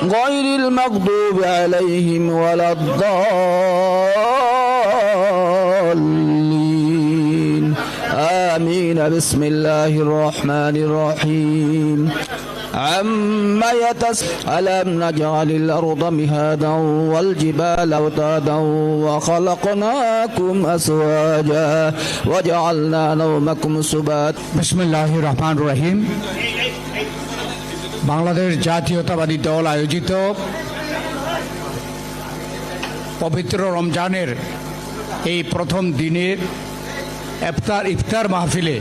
غير المغضوب عليهم ولا الضالين آمين بسم الله الرحمن الرحيم عما ألم نجعل الأرض مهادا والجبال أوتادا وخلقناكم أزواجا وجعلنا نومكم سباتا বিসমিল্লাহির রহমানির রহিম। বাংলাদেশ জাতীয়তাবাদী দল আয়োজিত পবিত্র রমজানের এই প্রথম দিনের ইফতার মাহফিলে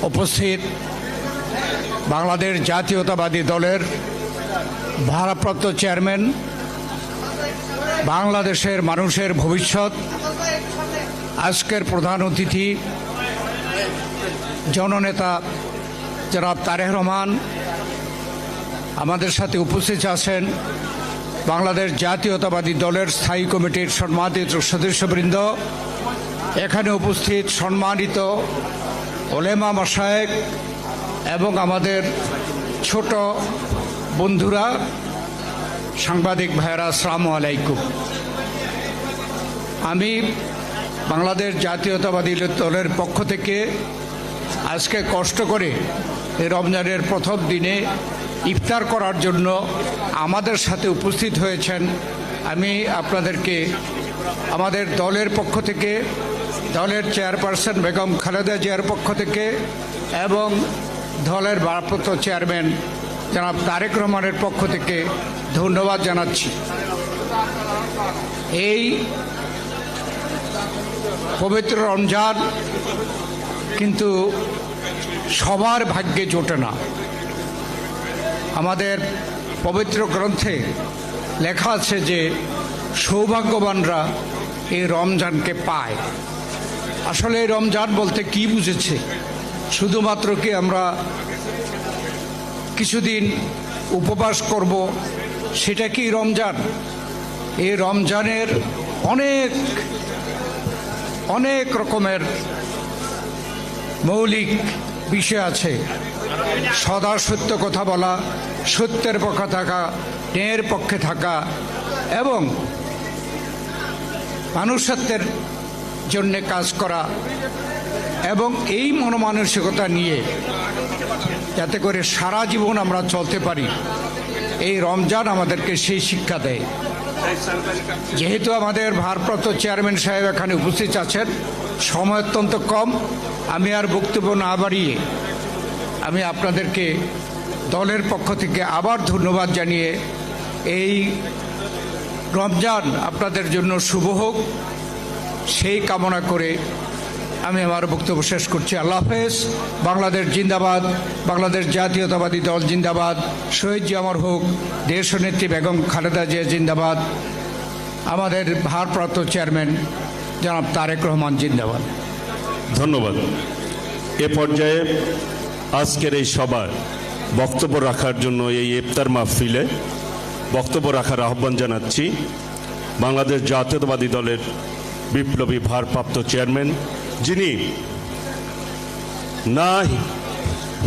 উপস্থিত বাংলাদেশ জাতীয়তাবাদী দলের ভারপ্রাপ্ত চেয়ারম্যান, বাংলাদেশের মানুষের ভবিষ্যৎ, আজকের প্রধান অতিথি জননেতা জনাব তারেক রহমান, আমাদের সাথে উপস্থিত আছেন বাংলাদেশ জাতীয়তাবাদী দলের স্থায়ী কমিটির সম্মানিত সদস্যবৃন্দ, এখানে উপস্থিত সম্মানিত ওলেমা মাশায়েখ এবং আমাদের ছোট বন্ধুরা, সাংবাদিক ভাইয়েরা, আসসালামু আলাইকুম। আমি বাংলাদেশ জাতীয়তাবাদী দলের পক্ষ থেকে আজকে কষ্ট করে এই রমজানের প্রথম দিনে ইফতার করার জন্য আমাদের সাথে উপস্থিত হয়েছেন। আমি আপনাদেরকে আমাদের দলের পক্ষ থেকে, দলের চেয়ারপারসন বেগম খালেদা জিয়ার পক্ষ থেকে এবং দলের ভারপ্রাপ্ত চেয়ারম্যান জনাব তারেক রহমানের পক্ষ থেকে ধন্যবাদ জানাচ্ছি। এই পবিত্র রমজান কিন্তু সবার ভাগ্যে জোটে না। আমাদের পবিত্র গ্রন্থে লেখা আছে যে সৌভাগ্যবানরা এই রমজানকে পায়। আসলে এই রমজান বলতে কি বুঝেছে? শুধুমাত্র কি আমরা কিছুদিন উপবাস করব, সেটা কি রমজান? এই রমজানের অনেক অনেক রকমের মৌলিক বিষয় আছে। সদা সত্য কথা বলা, সত্যের পক্ষে থাকা, ন্যায়ের পক্ষে থাকা এবং মানুষত্বের জন্য কাজ করা এবং এই মনোমানসিকতা নিয়ে যাতে করে সারা জীবন আমরা চলতে পারি, এই রমজান আমাদেরকে সেই শিক্ষা দেয়। যেহেতু আমাদের ভারপ্রাপ্ত চেয়ারম্যান সাহেব এখানে উপস্থিত আছেন, সময় অত্যন্ত কম, আমি আর বক্তব্য না বাড়িয়ে আমি আপনাদেরকে দলের পক্ষ থেকে আবার ধন্যবাদ জানিয়ে এই রমজান আপনাদের জন্য শুভ হোক সেই কামনা করে আমি আমার বক্তব্য শেষ করছি। আল্লাহ হাফেজ। বাংলাদেশ জিন্দাবাদ, বাংলাদেশ জাতীয়তাবাদী দল জিন্দাবাদ, শহীদ জি অমর হোক, দেশনেত্রী বেগম খালেদা জিয়া জিন্দাবাদ, আমাদের ভারপ্রাপ্ত চেয়ারম্যান জনাব তারেক রহমান জিন্দাবাদ। ধন্যবাদ। এ পর্যায়ে আজকের এই সভায় বক্তব্য রাখার জন্য এই ইফতার মাহফিলে বক্তব্য রাখার আহ্বান জানাচ্ছি বাংলাদেশ জাতীয়তাবাদী দলের বিপ্লবী ভারপ্রাপ্ত চেয়ারম্যান, যিনি না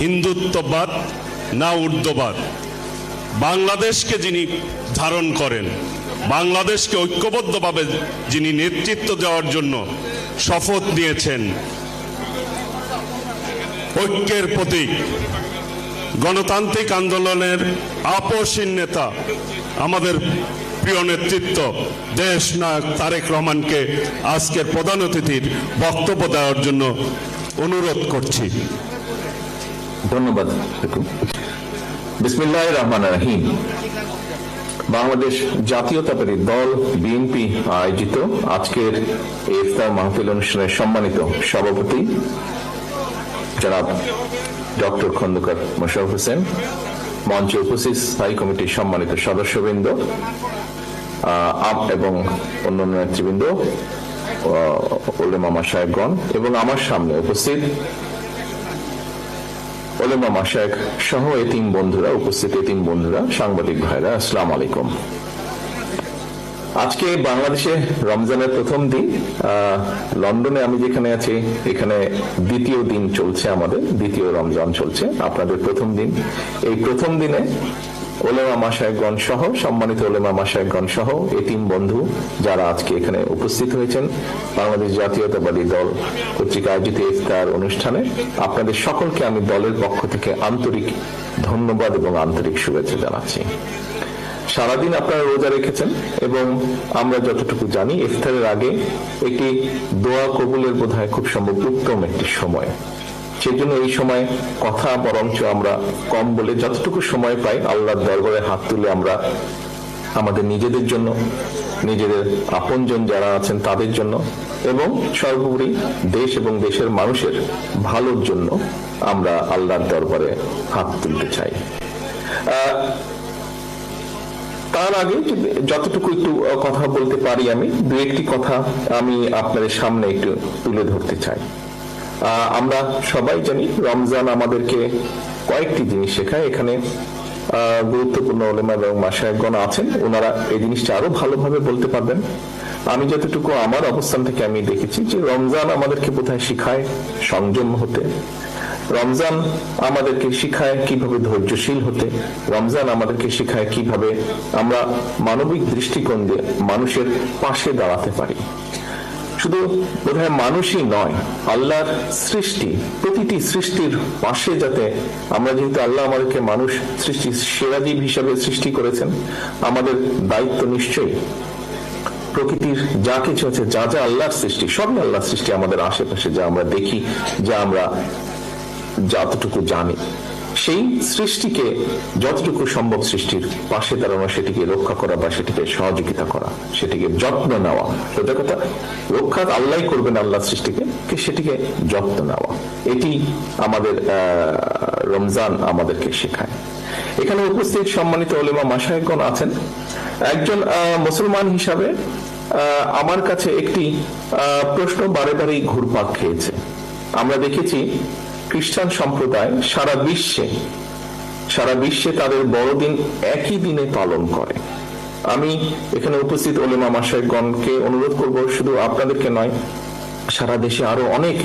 হিন্দুত্ববাদ না উর্দুবাদ, বাংলাদেশকে যিনি ধারণ করেন, বাংলাদেশকে ঐক্যবদ্ধভাবে যিনি নেতৃত্ব দেওয়ার জন্য শপথ নিয়েছেন, ঐক্যের প্রতীক, গণতান্ত্রিক আন্দোলনের আপসহীন নেতা, আমাদের প্রিয় নেতৃত্ব দেশ নায়ক তারেক রহমানকে আজকের প্রধান অতিথির বক্তব্য দেওয়ার জন্য অনুরোধ করছি। ধন্যবাদ। বিসমিল্লাহির রহমানির রহিম। বাংলাদেশ জাতীয়তাবাদী দল বিএনপি আয়োজিত আজকের ইফতার মাহফিল অনুষ্ঠানের সম্মানিত সভাপতি জনাব ডক্টর খন্দকার মোশাররফ হোসেন, মঞ্চে উপস্থিত স্থায়ী কমিটির সম্মানিত সদস্যবৃন্দ এবং অন্যান্য নেতৃবৃন্দ, ওলেমা মাশায়েখগণ এবং আমার সামনে উপস্থিত ওলেমা মাশায়েখ সহ এতিম বন্ধুরা, উপস্থিত এতিম বন্ধুরা, সাংবাদিক ভাইরা, আসসালামু আলাইকুম। আজকে বাংলাদেশে রমজানের প্রথম দিন। লন্ডনে আমি যেখানে আছি এখানে দ্বিতীয় দিন চলছে, আমাদের দ্বিতীয় রমজান চলছে, আপনাদের প্রথম দিন। এই প্রথম দিনে ওলেমা মাশায়েখগণ সহ, সম্মানিত ওলেমা মাশায়েখগণ সহ এতিম বন্ধু যারা আজকে এখানে উপস্থিত হয়েছেন বাংলাদেশ জাতীয়তাবাদী দল কর্তৃক আয়োজিত ইফতার অনুষ্ঠানে, আপনাদের সকলকে আমি দলের পক্ষ থেকে আন্তরিক ধন্যবাদ এবং আন্তরিক শুভেচ্ছা জানাচ্ছি। সারাদিন আপনারা রোজা রেখেছেন এবং আমরা যতটুকু জানি ইফতারের আগে একটি দোয়া কবুলের বোধহয় খুব সম্ভব উত্তম একটি সময়। সেজন্য এই সময় কথা বরঞ্চ আমরা কম বলে যতটুকু সময় পাই আল্লাহর দরবারে হাত তুলে আমরা আমাদের নিজেদের জন্য, নিজেদের আপনজন যারা আছেন তাদের জন্য এবং সর্বোপরি দেশ এবং দেশের মানুষের ভালোর জন্য আমরা আল্লাহর দরবারে হাত তুলতে চাই। তার আগে যতটুকু একটু কথা বলতে পারি, আমি দু একটি কথা আমি আপনাদের সামনে একটু তুলে ধরতে চাই। আমরা সবাই জানি রমজান আমাদেরকে কয়েকটি জিনিস শেখায়। এখানে গুরুত্বপূর্ণ ওলেমা এবং মাশায়েখগণ আছেন, ওনারা এই জিনিসটা আরো ভালোভাবে বলতে পারবেন। আমি যতটুকু আমার অবস্থান থেকে আমি দেখেছি যে রমজান আমাদেরকে বোধহয় শিখায় সংযম হতে, রমজান আমাদেরকে শিখায় কিভাবে ধৈর্যশীল হতে, রমজান আমাদেরকে শিখায় কিভাবে আমরা মানবিক দৃষ্টিকোণ দিয়ে মানুষের পাশে দাঁড়াতে পারি। শুধু বোধহয় মানুষই নয়, আল্লাহর সৃষ্টি, প্রতিটি সৃষ্টির পাশে যাতে আমরা, যেহেতু আল্লাহ আমাদেরকে মানুষ সৃষ্টির সেরা জীব হিসাবে সৃষ্টি করেছেন, আমাদের দায়িত্ব নিশ্চয়ই প্রকৃতির যা কিছু আছে, যা যা আল্লাহর সৃষ্টি, সবই আল্লাহর সৃষ্টি, আমাদের আশেপাশে যা আমরা দেখি, যা আমরা যতটুকু জানি, সেই সৃষ্টিকে যতটুকু সম্ভব সৃষ্টির পাশে দাঁড়ানো, সেটিকে রক্ষা করা বা সেটিকে সহযোগিতা করা, সেটিকে যত্ন নেওয়া। সোজা কথা, রক্ষা আল্লাহ করবেন আল্লাহ সৃষ্টিকে, সেটিকে যত্ন নেওয়া, এটি আমাদের রমজান আমাদেরকে শেখায়। এখানে উপস্থিত সম্মানিত ওলেমা মাশায়েখগণ আছেন। একজন মুসলমান হিসাবে আমার কাছে একটি প্রশ্ন বারে বারেই ঘুরপাক খেয়েছে। আমরা দেখেছি খ্রিস্টান সম্প্রদায় সারা বিশ্বে তাদের বড়দিন একই দিনে পালন করে। আমি এখানে উপস্থিত ওলেমা মাশায়েখগণকে অনুরোধ করব, শুধু আপনাদেরকে নয়, সারা দেশে আরো অনেক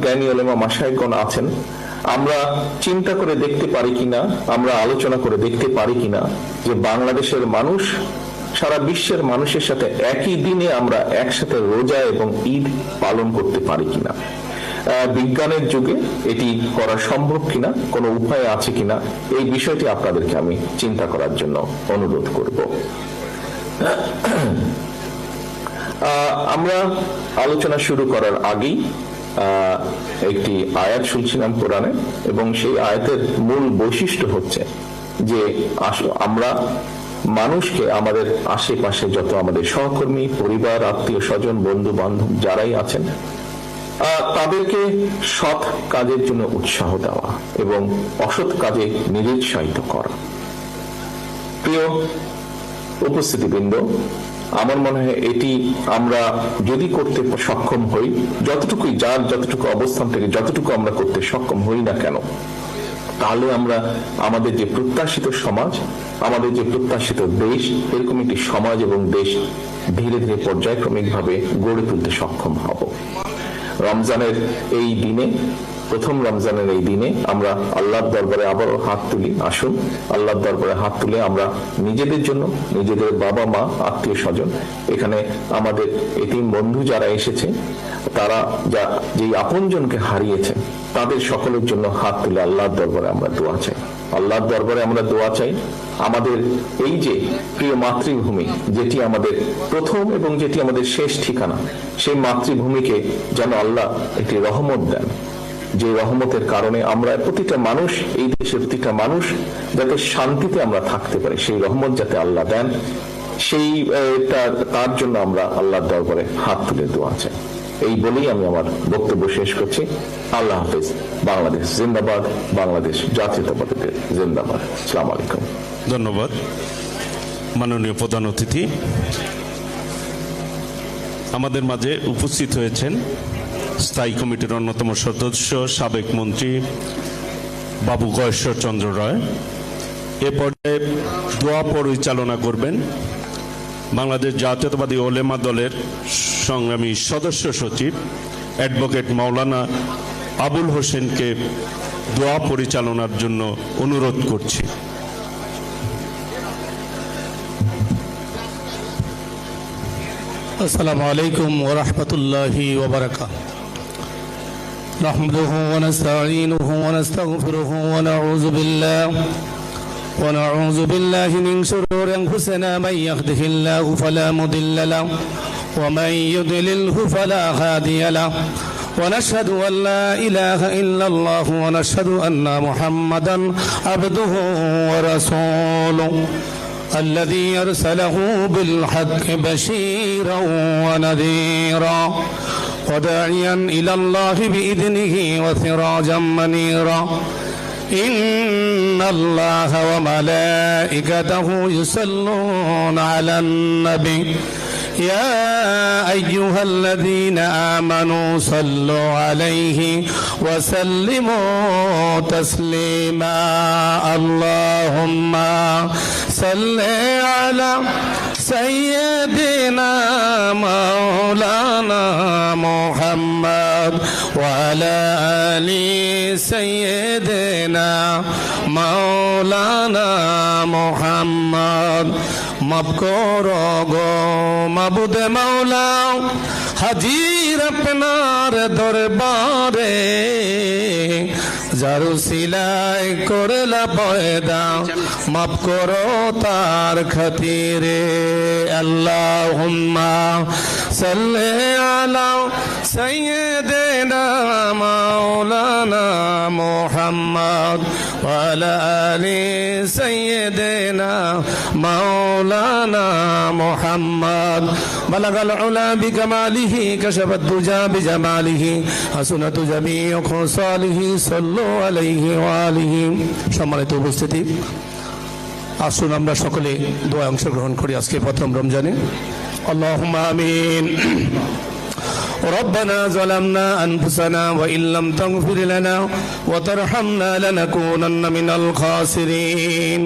জ্ঞানী ওলেমা মাশায়েখগণ আছেন। আমরা চিন্তা করে দেখতে পারি কিনা, আমরা আলোচনা করে দেখতে পারি কিনা যে বাংলাদেশের মানুষ সারা বিশ্বের মানুষের সাথে একই দিনে আমরা একসাথে রোজা এবং ঈদ পালন করতে পারি কিনা, বিজ্ঞানের যুগে এটি করা সম্ভব কিনা, কোনো উপায় আছে কিনা, এই বিষয়টি আপনাদেরকে আমি চিন্তা করার জন্য অনুরোধ করব। আমরা আলোচনা শুরু করার আগেই একটি আয়াত শুনছিলাম কোরআনে, এবং সেই আয়াতের মূল বৈশিষ্ট্য হচ্ছে যে আমরা মানুষকে, আমাদের আশেপাশে যত আমাদের সহকর্মী, পরিবার, আত্মীয় স্বজন, বন্ধু বান্ধব যারাই আছেন, তাদেরকে সৎ কাজের জন্য উৎসাহ দেওয়া এবং অসৎ কাজে নিরুৎসাহিত করা। প্রিয় উপস্থিতিবৃন্দ, আমার মনে হয় এটি আমরা যদি করতে সক্ষম হই, যতটুকুই যার যতটুকু অবস্থান থেকে যতটুকু আমরা করতে সক্ষম হই না কেন, তাহলে আমরা আমাদের যে প্রত্যাশিত সমাজ, আমাদের যে প্রত্যাশিত দেশ, এরকম একটি সমাজ এবং দেশ ধীরে ধীরে পর্যায়ক্রমিকভাবে গড়ে তুলতে সক্ষম হব। রমজানের এই দিনে, প্রথম রমজানের এই দিনে আমরা আল্লাহর দরবারে আবারও হাত তুলি। আসুন আল্লাহর দরবারে হাত তুলে আমরা নিজেদের জন্য, নিজেদের বাবা মা, আত্মীয় স্বজন, এখানে আমাদের এতিম বন্ধু যারা এসেছে, তারা যেই আপনজনকে হারিয়েছেন, তাদের সকলের জন্য হাত তুলে আল্লাহর দরবারে আমরা দোয়া চাই। আল্লাহর দরবারে আমরা দোয়া চাই আমাদের এই যে প্রিয় মাতৃভূমি, যেটি আমাদের প্রথম এবং যেটি আমাদের শেষ ঠিকানা, সেই মাতৃভূমিকে যেন আল্লাহ একটি রহমত দেন, যে রহমতের কারণে আমরা প্রতিটা মানুষ, এই দেশের প্রতিটা মানুষ যাতে শান্তিতে আমরা থাকতে পারি, সেই রহমত যাতে আল্লাহ দেন, তার জন্য আমরা আল্লাহর দরবারে হাত তুলে দোয়া চাই। এই বলেই আমি আমার বক্তব্য শেষ করছি। আল্লাহ হাফেজ। বাংলাদেশ জিন্দাবাদ, বাংলাদেশ জাতীয়তাবাদী জিন্দাবাদ। আসসালামু আলাইকুম। ধন্যবাদ মাননীয় প্রধান অতিথি। আমাদের মাঝে উপস্থিত হয়েছেন স্থায়ী কমিটির অন্যতম সদস্য, সাবেক মন্ত্রী বাবু গয়েশ্বর চন্দ্র রায়। এ পর্যায়ে দোয়া পরিচালনা করবেন বাংলাদেশ জাতীয়তাবাদী ওলেমা দলের সংগ্রামী সদস্য সচিব অ্যাডভোকেট মাওলানা আবুল হোসেনকে দোয়া পরিচালনার জন্য অনুরোধ করছি। السلام عليكم ورحمة الله وبركاته. نحمده ونستعينه ونستغفره ونعوذ بالله من شرور أنفسنا. من يهده الله فلا مضل له ومن يضلله فلا هادي له. ونشهد أن لا إله إلا الله ونشهد أن محمدا عبده ورسوله الذي أرسله بالحق بشيرا ونذيرا وداعيا إلى الله بإذنه وسراجا منيرا. إن الله وملائكته يصلون على النبي يا أيها الذين آمنوا صلوا عليه وسلموا تسليما. اللهم صل على سيدنا مولانا محمد وعلى آل سيدنا مولانا محمد. মাফ করো গো মাবুদ মাওলা, হাজির আপনার দরবারে, যার উসিলায় করলা পয়দা, মাফ করো তার খাতিরে। আল্লাহুম্মা সাল্লি আলা সাইয়্যিদিনা মাওলানা মুহাম্মদ ওয়া আলা আলি সাইয়্যিদিনা মাওলানা মুহাম্মদ। বালাগাল উলা বিকামালিহি কাশাফাত দুজা বিজামালিহি হাসুনাত জামিউ খুসালিহি সাল্লু আলাইহি ওয়া আলিহি। সম্মানিত উপস্থিতি, আসুন আমরা সকলে দোয়া অংশগ্রহণ করি আজকে প্রথম রমজানে। আল্লাহুম্মা আমিন। ربنا ظلمنا أنفسنا وإن لم تغفر لنا وترحمنا لنكونن من الخاسرين.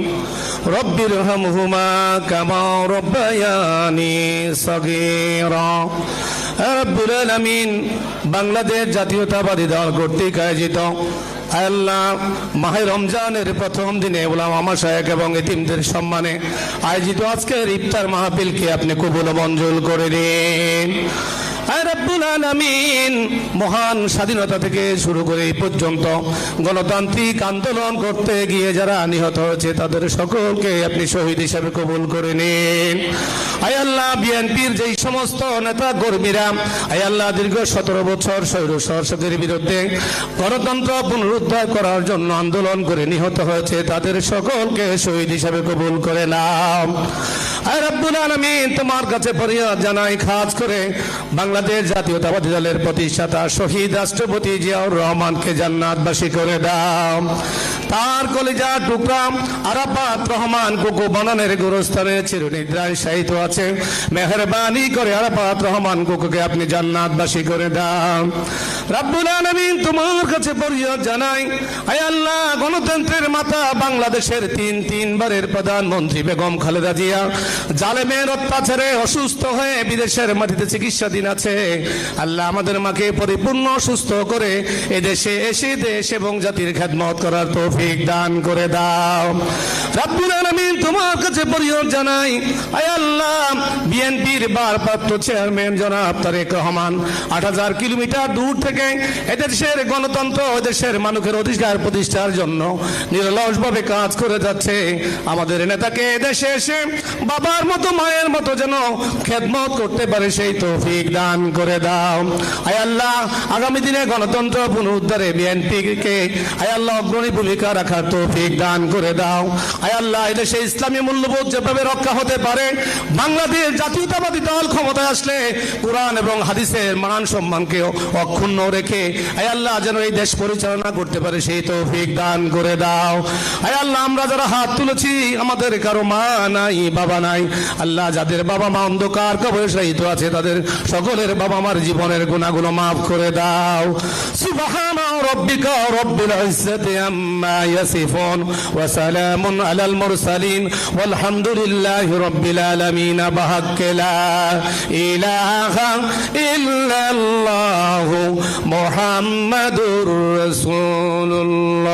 رب ارحمهما كما ربياني صغيرا. রব্বুল আলামিন, বাংলাদেশ জাতীয়তাবাদী দল কর্তৃক আয়োজিত আল্লাহ মাহে রমজানের প্রথম দিনে উলামা মাশায়েখ এবং এতিমদের সম্মানে আয়োজিত আজকের ইফতার মাহফিলকে আপনি কবুল ও মঞ্জুর করে দিন। রব্বুল আলামিন, মহান স্বাধীনতা থেকে শুরু করে এই পর্যন্ত গণতান্ত্রিক আন্দোলন করতে গিয়ে যারা নিহত হয়েছে তাদের সকলকে আপনি শহীদ হিসেবে কবুল করে নিন। আয় আল্লাহ, বিএনপির যেই সমস্ত নেতা কর্মীরা আয় আল্লাহ দীর্ঘ 17 বছর স্বৈর শাসকের বিরুদ্ধে গণতন্ত্র পুনরুদ্ধার করার জন্য আন্দোলন করে নিহত হয়েছে তাদের সকলকে শহীদ হিসেবে কবুল করে নাও। আয় রব্বুল আলামিন, তোমার কাছে ফরিয়াদ জানাই, খাস করে বাংলাদেশ জাতীয়তাবাদী দলের প্রতিষ্ঠাতা শহীদ রাষ্ট্রপতি জিয়াউর রহমানকে জান্নাতবাসী করে দাও। তার কলিজা টুকরা আরাফাত রহমান কুকু বানানের গোরস্থানে চিরনিদ্রায় শায়িত আছে। মেহেরবানি করে আরাফাত রহমান কুকুকে আপনি জান্নাতবাসী করে দাও। রব্বুল আলামিন, তোমার কাছে ফরিয়াদ জানাই, আয় আল্লাহ, গণতন্ত্রের মাতা বাংলাদেশের তিনবারের প্রধানমন্ত্রী বেগম খালেদা জিয়া জালেমের অত্যাচারে অসুস্থ হয়ে বিদেশের মাটিতে চিকিৎসাধীন আছে। আল্লাহ, আমাদের মাকে পরিপূর্ণ সুস্থ করে এদেশে এসে দেশ এবং জাতির খেদমত করার তৌফিক দান করে দাও। রব্বুল আলামিন, তোমার কাছে ফরিয়াদ জানাই, আয় আল্লাহ, বিএনপির ভারপ্রাপ্ত চেয়ারম্যান জনাব তারেক রহমান 8000 কিলোমিটার দূর থেকে এদেশের গণতন্ত্র, এদেশের মানুষের অধিকার প্রতিষ্ঠার জন্য নিরলসভাবে কাজ করে যাচ্ছে। আমাদের নেতাকে এদেশে এসে বাবার মতো মায়ের মতো যেন খেদমত করতে পারে সেই তৌফিক দান করে দাও। আয় আল্লাহ, আগামী দিনে গণতন্ত্র পুনরুদ্ধারে বিএনপিকে আয় আল্লাহ অগ্রণী ভূমিকা রাখার তৌফিক দান করে দাও। আয় আল্লাহ, এদেশে ইসলামী মূল্যবোধ যেভাবে রক্ষা হতে পারে, বাংলাদেশ জাতীয়তাবাদী দল ক্ষমতায় আসলে কোরআন এবং হাদিসের মান সম্মানকে অক্ষুণ্ণ রেখে আয় আল্লাহ যেন এই দেশ পরিচালনা করতে পারে সেই তৌফিক দান করে দাও। আয় আল্লাহ, আমরা যারা হাত তুলেছি আমাদের কারো মা নাই বাবা নাই, আল্লাহ যাদের বাবা মা অন্ধকার কবরে শায়িত আছে তাদের সকলের বাবা মার জীবনের গুনাহগুলো মাফ করে দাও। সুবহানা রাব্বিকা রাব্বিল ইজ্জাতি আম্মা ইয়াসিফুন ওয়া সালামুন আলাল মুরসালিন ওয়ালহামদুলিল্লাহি রাব্বিল আলামিন। বিহাক্কি লা ইলাহা ইল্লাল্লাহু মুহাম্মাদুর রাসূলুল্লাহ।